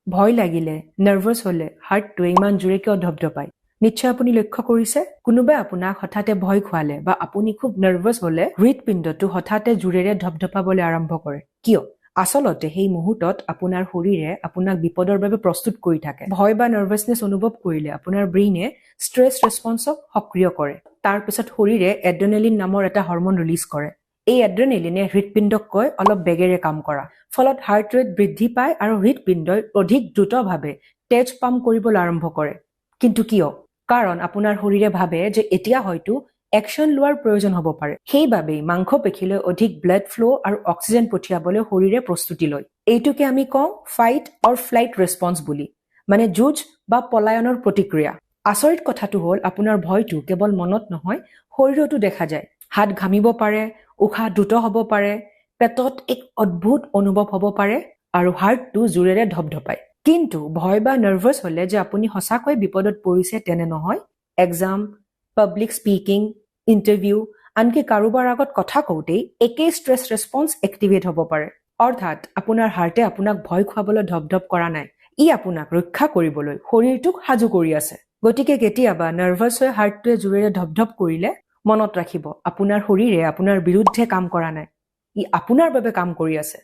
ভয় লাগিলে, নাৰ্ভাছ হলে হাৰ্টটোৱে ইমান জোৰে কিয় ধপধপায়? নিশ্চয় আপুনি লক্ষ্য কৰিছে, কোনোবাই আপোনাক হঠাতে ভয় খুৱালে বা আপুনি খুব নাৰ্ভাছ হলে হৃদপিণ্ডটো হঠাতে জোৰেৰে ধপধপাবলৈ আৰম্ভ কৰে। কিয়? আচলতে সেই মুহূৰ্তত আপোনাৰ শৰীৰে আপোনাক বিপদৰ বাবে প্ৰস্তুত কৰি থাকে। ভয় বা নাৰ্ভাছনেছ অনুভৱ কৰিলে আপোনাৰ ব্ৰেইনে ষ্ট্ৰেছ ৰেছপন্সক সক্ৰিয় কৰে। তাৰ পিছত শৰীৰে এড্ৰেনেলিন নামৰ এটা হৰমন ৰিলিজ কৰে। এই এড্ৰেনেলিনে হৃদপিণ্ডতকৈ অলপ বেগেৰে কাম কৰা, ফলত হাৰ্ট ৰেট বৃদ্ধি পায় আৰু হৃদপিণ্ডই অধিক দ্ৰুতভাৱে তেজ পাম্প কৰিবলৈ আৰম্ভ কৰে। কিন্তু কিয়? কাৰণ আপোনাৰ শৰীৰে ভাবে যে এতিয়া হয়তো একশ্যন লোৱাৰ প্ৰয়োজন হ'ব পাৰে। সেইবাবেই মাংসপেশীলৈ অধিক ব্লাড ফ্ল' আৰু অক্সিজেন পঠিয়াবলৈ শৰীৰে প্ৰস্তুতি লয়। এইটোকে আমি কওঁ ফাইট অৰ ফ্লাইট ৰেছপন্স বুলি, মানে যুঁজ বা পলায়নৰ প্ৰতিক্ৰিয়া। আচৰিত কথাটো হ'ল আপোনাৰ ভয়টো কেৱল মনত নহয়, শৰীৰতো দেখা যায়। হাত ঘামিব পাৰে, উশাহ দ্ৰুত হ'ব পাৰে, পেটত এক অদ্ভুত অনুভৱ হ'ব পাৰে আৰু হাৰ্টটো জোৰেৰে ধপধপায়। কিন্তু ভয় বা নাৰ্ভাছ হলে যে আপুনি সঁচাকৈ বিপদত পৰিছে তেনে নহয়। এক্সাম, পাব্লিক স্পিকিং, ইণ্টাৰভিউ, আনকি কাৰোবাৰ আগত কথা কওঁতেই একেই ষ্ট্ৰেছ ৰেছপন্স এক্টিভেট হ'ব পাৰে। অৰ্থাৎ আপোনাৰ হাৰ্টে আপোনাক ভয় খুৱাবলৈ ধপধপ কৰা নাই, ই আপোনাক ৰক্ষা কৰিবলৈ শৰীৰটোক সাজু কৰি আছে। গতিকে কেতিয়াবা নাৰ্ভাছ হৈ হাৰ্টটোৱে জোৰেৰে ধপধপ কৰিলে মনত ৰাখিব, আপোনাৰ শৰীৰে আপোনাৰ বিৰুদ্ধে কাম কৰা নাই, ই আপোনাৰ বাবে কাম কৰি আছে।